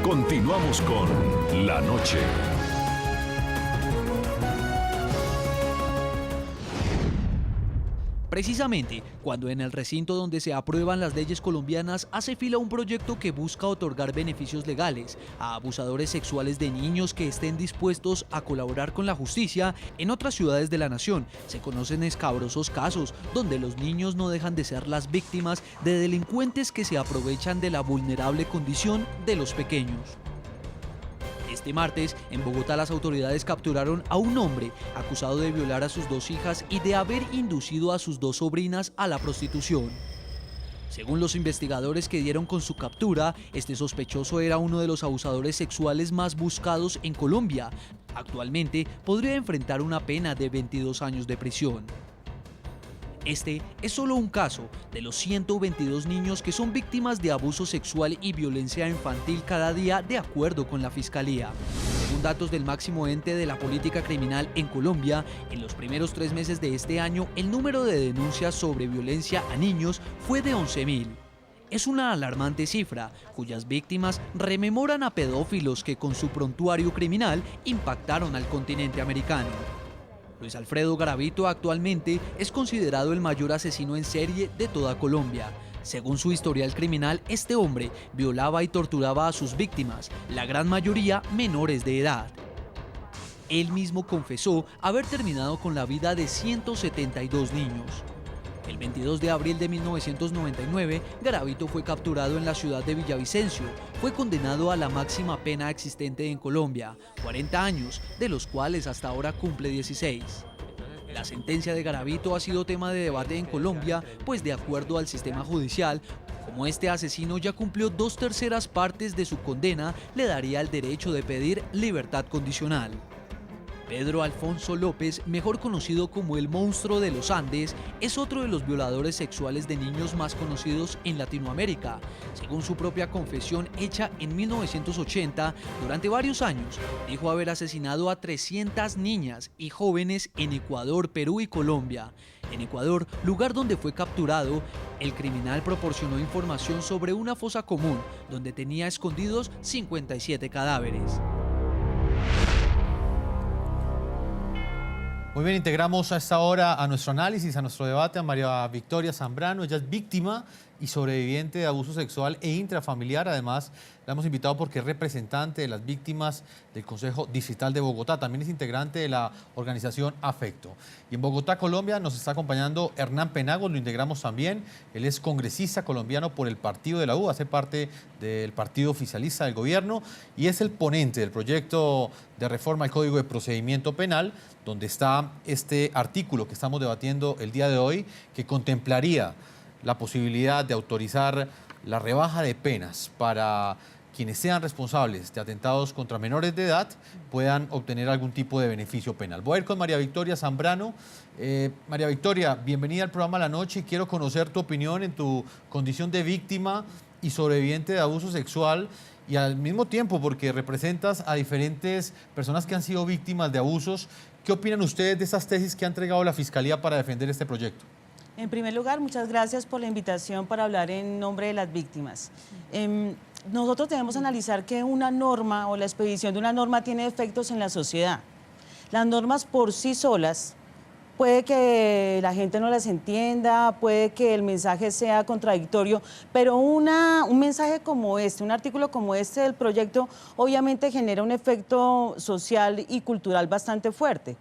Continuamos con La Noche. Precisamente, cuando en el recinto donde se aprueban las leyes colombianas hace fila un proyecto que busca otorgar beneficios legales a abusadores sexuales de niños que estén dispuestos a colaborar con la justicia, en otras ciudades de la nación se conocen escabrosos casos donde los niños no dejan de ser las víctimas de delincuentes que se aprovechan de la vulnerable condición de los pequeños. Este martes, en Bogotá, las autoridades capturaron a un hombre acusado de violar a sus 2 hijas y de haber inducido a sus 2 sobrinas a la prostitución. Según los investigadores que dieron con su captura, este sospechoso era uno de los abusadores sexuales más buscados en Colombia. Actualmente podría enfrentar una pena de 22 años de prisión. Este es solo un caso de los 122 niños que son víctimas de abuso sexual y violencia infantil cada día, de acuerdo con la Fiscalía. Según datos del máximo ente de la política criminal en Colombia, en los primeros 3 meses de este año, el número de denuncias sobre violencia a niños fue de 11.000. Es una alarmante cifra, cuyas víctimas rememoran a pedófilos que con su prontuario criminal impactaron al continente americano. Luis Alfredo Garavito actualmente es considerado el mayor asesino en serie de toda Colombia. Según su historial criminal, este hombre violaba y torturaba a sus víctimas, la gran mayoría menores de edad. Él mismo confesó haber terminado con la vida de 172 niños. El 22 de abril de 1999, Garavito fue capturado en la ciudad de Villavicencio. Fue condenado a la máxima pena existente en Colombia, 40 años, de los cuales hasta ahora cumple 16. La sentencia de Garavito ha sido tema de debate en Colombia, pues de acuerdo al sistema judicial, como este asesino ya cumplió 2/3 partes de su condena, le daría el derecho de pedir libertad condicional. Pedro Alfonso López, mejor conocido como el Monstruo de los Andes, es otro de los violadores sexuales de niños más conocidos en Latinoamérica. Según su propia confesión hecha en 1980, durante varios años, dijo haber asesinado a 300 niñas y jóvenes en Ecuador, Perú y Colombia. En Ecuador, lugar donde fue capturado, el criminal proporcionó información sobre una fosa común, donde tenía escondidos 57 cadáveres. Muy bien, integramos a esta hora a nuestro análisis, a nuestro debate, a María Victoria Zambrano. Ella es víctima y sobreviviente de abuso sexual e intrafamiliar. Además, la hemos invitado porque es representante de las víctimas del Consejo Distrital de Bogotá. También es integrante de la organización Afecto. Y en Bogotá, Colombia, nos está acompañando Hernán Penagos, lo integramos también. Él es congresista colombiano por el Partido de la U, hace parte del partido oficialista del gobierno y es el ponente del proyecto de reforma al Código de Procedimiento Penal, donde está este artículo que estamos debatiendo el día de hoy, que contemplaría la posibilidad de autorizar la rebaja de penas para quienes sean responsables de atentados contra menores de edad puedan obtener algún tipo de beneficio penal. Voy a ir con María Victoria Zambrano. María Victoria, bienvenida al programa La Noche y quiero conocer tu opinión en tu condición de víctima y sobreviviente de abuso sexual y al mismo tiempo porque representas a diferentes personas que han sido víctimas de abusos. ¿Qué opinan ustedes de estas tesis que ha entregado la Fiscalía para defender este proyecto? En primer lugar, muchas gracias por la invitación para hablar en nombre de las víctimas. Nosotros debemos analizar que una norma o la expedición de una norma tiene efectos en la sociedad. Las normas por sí solas, puede que la gente no las entienda, puede que el mensaje sea contradictorio, pero un mensaje como este, un artículo como este del proyecto, obviamente genera un efecto social y cultural bastante fuerte.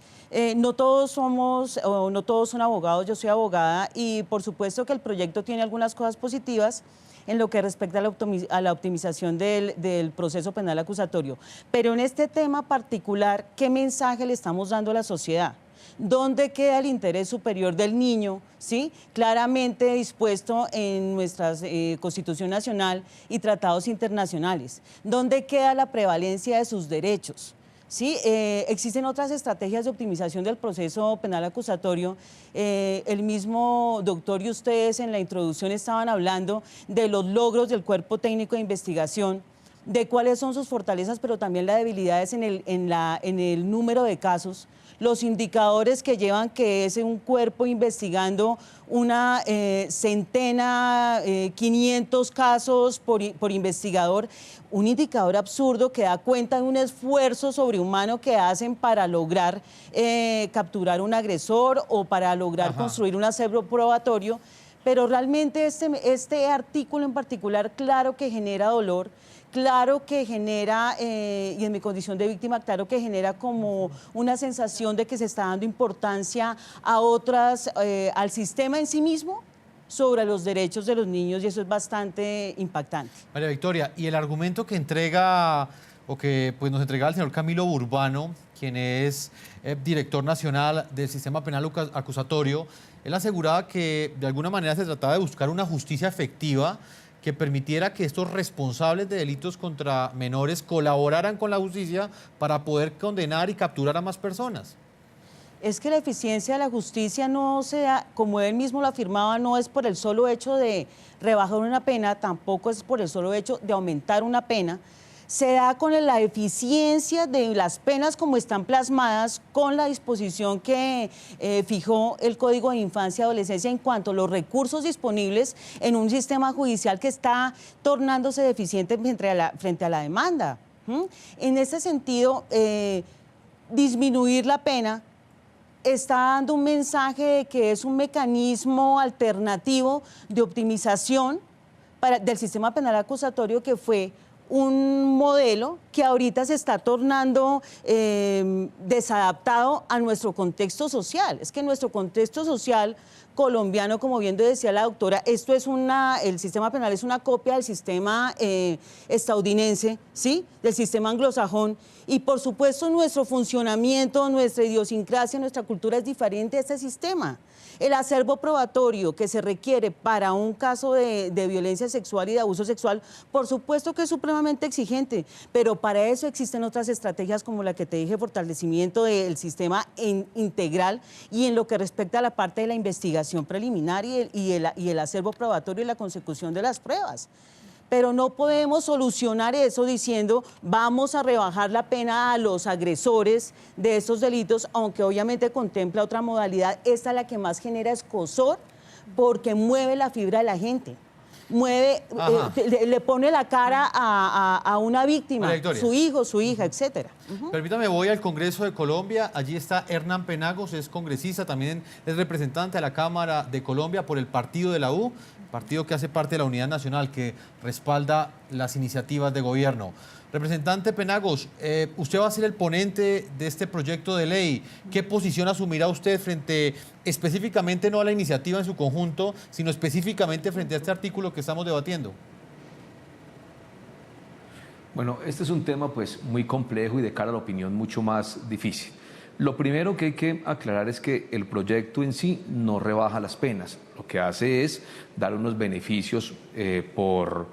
No todos son abogados, yo soy abogada y por supuesto que el proyecto tiene algunas cosas positivas en lo que respecta a la optimización del proceso penal acusatorio. Pero en este tema particular, ¿qué mensaje le estamos dando a la sociedad? ¿Dónde queda el interés superior del niño? ¿Sí? Claramente dispuesto en nuestra Constitución Nacional y tratados internacionales. ¿Dónde queda la prevalencia de sus derechos? ¿Sí? Existen otras estrategias de optimización del proceso penal acusatorio. El mismo doctor y ustedes en la introducción estaban hablando de los logros del Cuerpo Técnico de Investigación, de cuáles son sus fortalezas, pero también las debilidades en el número de casos. los indicadores que llevan, que es un cuerpo investigando una centena, 500 casos por investigador, un indicador absurdo que da cuenta de un esfuerzo sobrehumano que hacen para lograr capturar un agresor o para lograr construir un acervo probatorio, pero realmente este artículo en particular, claro que genera dolor, claro que genera, y en mi condición de víctima, claro que genera como una sensación de que se está dando importancia a otras, al sistema en sí mismo sobre los derechos de los niños, y eso es bastante impactante. María Victoria, y el argumento que entrega, o que pues, nos entregaba el señor Camilo Burbano, quien es director nacional del Sistema Penal Acusatorio, él aseguraba que de alguna manera se trataba de buscar una justicia efectiva que permitiera que estos responsables de delitos contra menores colaboraran con la justicia para poder condenar y capturar a más personas. Es que la eficiencia de la justicia no se da, como él mismo lo afirmaba, no es por el solo hecho de rebajar una pena, tampoco es por el solo hecho de aumentar una pena, se da con la eficiencia de las penas como están plasmadas con la disposición que fijó el Código de Infancia y Adolescencia en cuanto a los recursos disponibles en un sistema judicial que está tornándose deficiente frente a la demanda. En ese sentido, disminuir la pena está dando un mensaje de que es un mecanismo alternativo de optimización del sistema penal acusatorio, que fue un modelo que ahorita se está tornando desadaptado a nuestro contexto social. Es que nuestro contexto social colombiano, como bien decía la doctora, el sistema penal es una copia del sistema estadounidense, ¿sí? Del sistema anglosajón, y por supuesto nuestro funcionamiento, nuestra idiosincrasia, nuestra cultura es diferente a este sistema. El acervo probatorio que se requiere para un caso de violencia sexual y de abuso sexual, por supuesto que es supremamente exigente, pero para eso existen otras estrategias como la que te dije, fortalecimiento del sistema integral, y en lo que respecta a la parte de la investigación preliminar y el acervo probatorio y la consecución de las pruebas. Pero no podemos solucionar eso diciendo vamos a rebajar la pena a los agresores de estos delitos, aunque obviamente contempla otra modalidad. Esta es la que más genera escozor porque mueve la fibra de la gente. Le pone la cara a una víctima, su hijo, su hija, etcétera. Permítame, voy al Congreso de Colombia. Allí está Hernán Penagos, es congresista, también es representante de la Cámara de Colombia por el partido de la U, partido que hace parte de la Unidad Nacional, que respalda las iniciativas de gobierno. Representante Penagos, usted va a ser el ponente de este proyecto de ley. ¿Qué posición asumirá usted frente, específicamente no a la iniciativa en su conjunto, sino específicamente frente a este artículo que estamos debatiendo? Bueno, este es un tema pues muy complejo y de cara a la opinión mucho más difícil. Lo primero que hay que aclarar es que el proyecto en sí no rebaja las penas. Lo que hace es dar unos beneficios por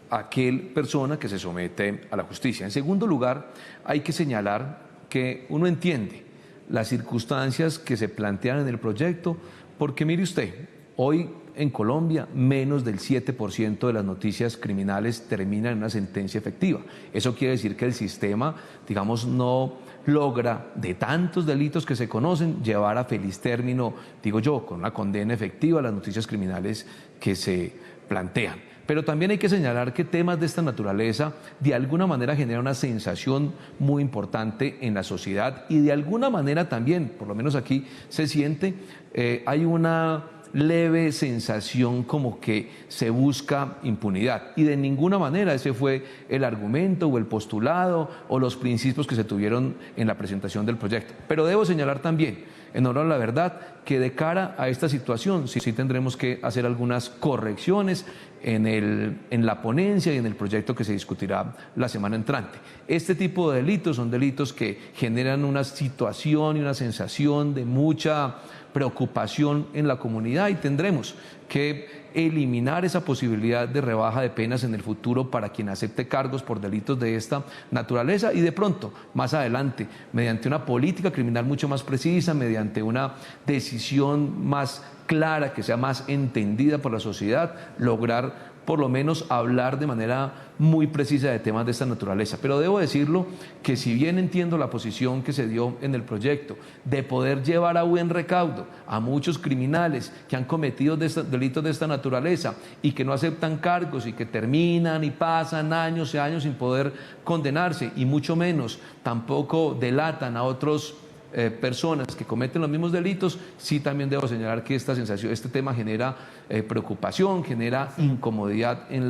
aquel persona que se somete a la justicia. En segundo lugar, hay que señalar que uno entiende las circunstancias que se plantean en el proyecto, porque mire usted, hoy en Colombia menos del 7% de las noticias criminales terminan en una sentencia efectiva. Eso quiere decir que el sistema, digamos, no logra, de tantos delitos que se conocen, llevar a feliz término, digo yo, con una condena efectiva a las noticias criminales que se plantean. Pero también hay que señalar que temas de esta naturaleza de alguna manera generan una sensación muy importante en la sociedad, y de alguna manera también, por lo menos aquí se siente, hay una leve sensación como que se busca impunidad, y de ninguna manera ese fue el argumento o el postulado o los principios que se tuvieron en la presentación del proyecto. Pero debo señalar también, en honor a la verdad, que de cara a esta situación sí tendremos que hacer algunas correcciones en la ponencia y en el proyecto que se discutirá la semana entrante. Este tipo de delitos son delitos que generan una situación y una sensación de mucha preocupación en la comunidad, y tendremos que eliminar esa posibilidad de rebaja de penas en el futuro para quien acepte cargos por delitos de esta naturaleza, y de pronto, más adelante, mediante una política criminal mucho más precisa, mediante una decisión más clara, que sea más entendida por la sociedad, lograr por lo menos hablar de manera muy precisa de temas de esta naturaleza. Pero debo decirlo que si bien entiendo la posición que se dio en el proyecto de poder llevar a buen recaudo a muchos criminales que han cometido delitos de esta naturaleza y que no aceptan cargos y que terminan y pasan años y años sin poder condenarse, y mucho menos tampoco delatan a otros personas que cometen los mismos delitos, sí también debo señalar que este tema genera preocupación, genera incomodidad en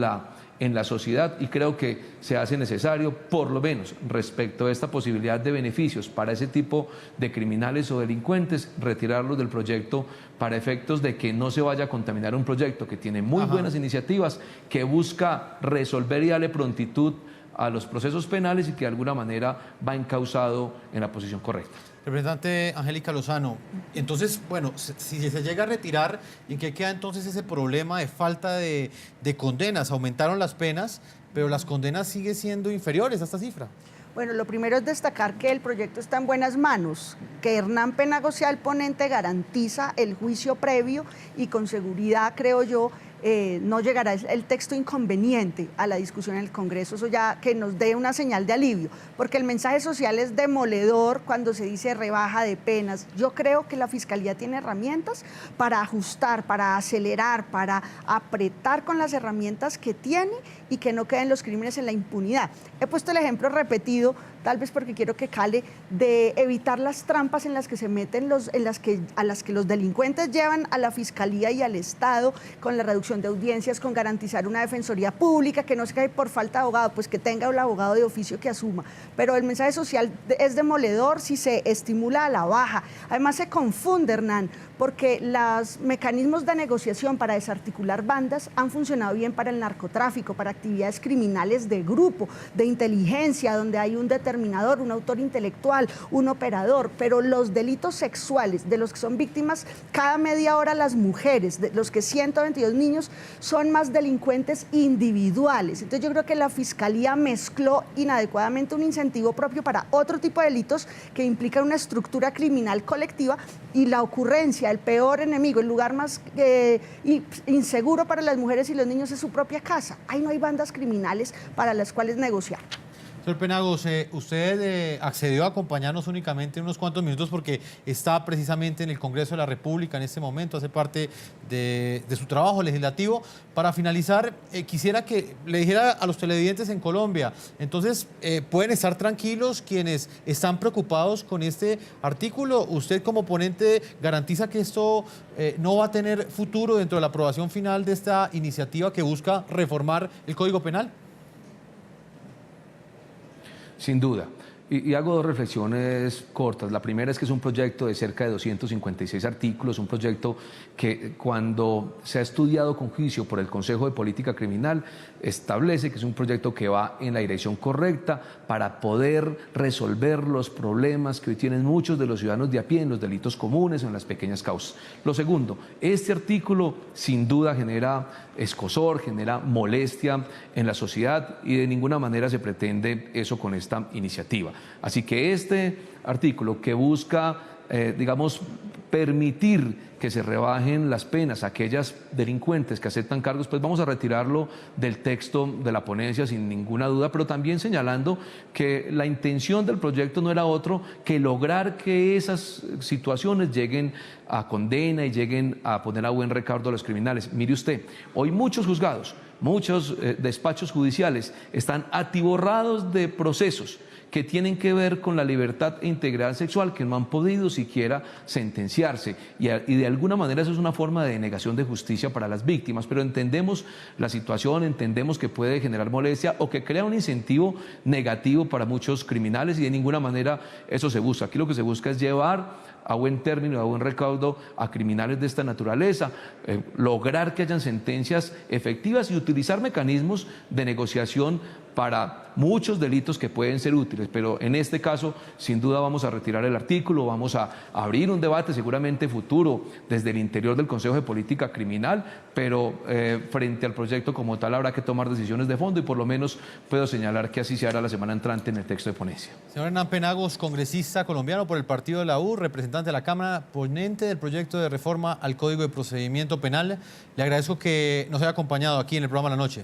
la sociedad, y creo que se hace necesario, por lo menos respecto a esta posibilidad de beneficios para ese tipo de criminales o delincuentes, retirarlos del proyecto para efectos de que no se vaya a contaminar un proyecto que tiene muy buenas iniciativas, que busca resolver y darle prontitud a los procesos penales y que de alguna manera va encauzado en la posición correcta. Representante Angélica Lozano, entonces, bueno, si se llega a retirar, ¿en qué queda entonces ese problema de falta de condenas? Aumentaron las penas, pero las condenas siguen siendo inferiores a esta cifra. Bueno, lo primero es destacar que el proyecto está en buenas manos, que Hernán Penagos sea el ponente garantiza el juicio previo y con seguridad, creo yo, no llegará el texto inconveniente a la discusión en el Congreso, eso ya que nos dé una señal de alivio, porque el mensaje social es demoledor cuando se dice rebaja de penas. Yo creo que la Fiscalía tiene herramientas para ajustar, para acelerar, para apretar con las herramientas que tiene y que no queden los crímenes en la impunidad. He puesto el ejemplo repetido, tal vez porque quiero que cale, de evitar las trampas en las que se meten a las que los delincuentes llevan a la Fiscalía y al Estado, con la reducción de audiencias, con garantizar una defensoría pública, que no se cae por falta de abogado, pues que tenga un abogado de oficio que asuma. Pero el mensaje social es demoledor si se estimula a la baja. Además se confunde, Hernán, porque los mecanismos de negociación para desarticular bandas han funcionado bien para el narcotráfico, para actividades criminales de grupo, de inteligencia, donde hay un determinador, un autor intelectual, un operador, pero los delitos sexuales de los que son víctimas cada media hora las mujeres, de los que 122 niños son más delincuentes individuales. Entonces yo creo que la Fiscalía mezcló inadecuadamente un incentivo propio para otro tipo de delitos que implican una estructura criminal colectiva y la ocurrencia, el peor enemigo, el lugar más inseguro para las mujeres y los niños es su propia casa. Ahí no hay bandas criminales para las cuales negociar. Señor Penagos, usted accedió a acompañarnos únicamente unos cuantos minutos porque está precisamente en el Congreso de la República en este momento, hace parte de su trabajo legislativo. Para finalizar, quisiera que le dijera a los televidentes en Colombia, entonces, ¿pueden estar tranquilos quienes están preocupados con este artículo? ¿Usted como ponente garantiza que esto no va a tener futuro dentro de la aprobación final de esta iniciativa que busca reformar el Código Penal? Sin duda. Y hago dos reflexiones cortas. La primera es que es un proyecto de cerca de 256 artículos, un proyecto que cuando se ha estudiado con juicio por el Consejo de Política Criminal establece que es un proyecto que va en la dirección correcta para poder resolver los problemas que hoy tienen muchos de los ciudadanos de a pie en los delitos comunes o en las pequeñas causas. Lo segundo, este artículo sin duda genera escozor, genera molestia en la sociedad y de ninguna manera se pretende eso con esta iniciativa. Así que este artículo que busca, permitir que se rebajen las penas a aquellas delincuentes que aceptan cargos, pues vamos a retirarlo del texto de la ponencia sin ninguna duda, pero también señalando que la intención del proyecto no era otro que lograr que esas situaciones lleguen a condena y lleguen a poner a buen recaudo a los criminales. Mire usted, hoy muchos juzgados, muchos despachos judiciales están atiborrados de procesos que tienen que ver con la libertad e integridad sexual, que no han podido siquiera sentenciarse. Y de alguna manera eso es una forma de denegación de justicia para las víctimas, pero entendemos la situación, entendemos que puede generar molestia o que crea un incentivo negativo para muchos criminales y de ninguna manera eso se busca. Aquí lo que se busca es llevar a buen término, a buen recaudo a criminales de esta naturaleza, lograr que hayan sentencias efectivas y utilizar mecanismos de negociación para muchos delitos que pueden ser útiles, pero en este caso sin duda vamos a retirar el artículo, vamos a abrir un debate seguramente futuro desde el interior del Consejo de Política Criminal, pero frente al proyecto como tal habrá que tomar decisiones de fondo y por lo menos puedo señalar que así se hará la semana entrante en el texto de ponencia. Señor Hernán Penagos, congresista colombiano por el partido de la U, representante representante de la Cámara, ponente del proyecto de reforma al Código de Procedimiento Penal. Le agradezco que nos haya acompañado aquí en el programa La Noche.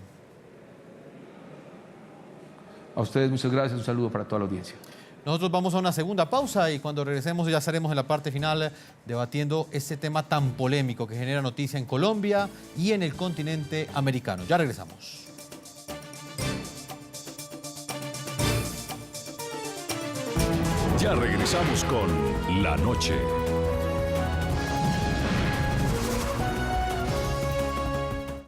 A ustedes muchas gracias, un saludo para toda la audiencia. Nosotros vamos a una segunda pausa y cuando regresemos ya estaremos en la parte final debatiendo este tema tan polémico que genera noticia en Colombia y en el continente americano. Ya regresamos. Ya regresamos con La Noche.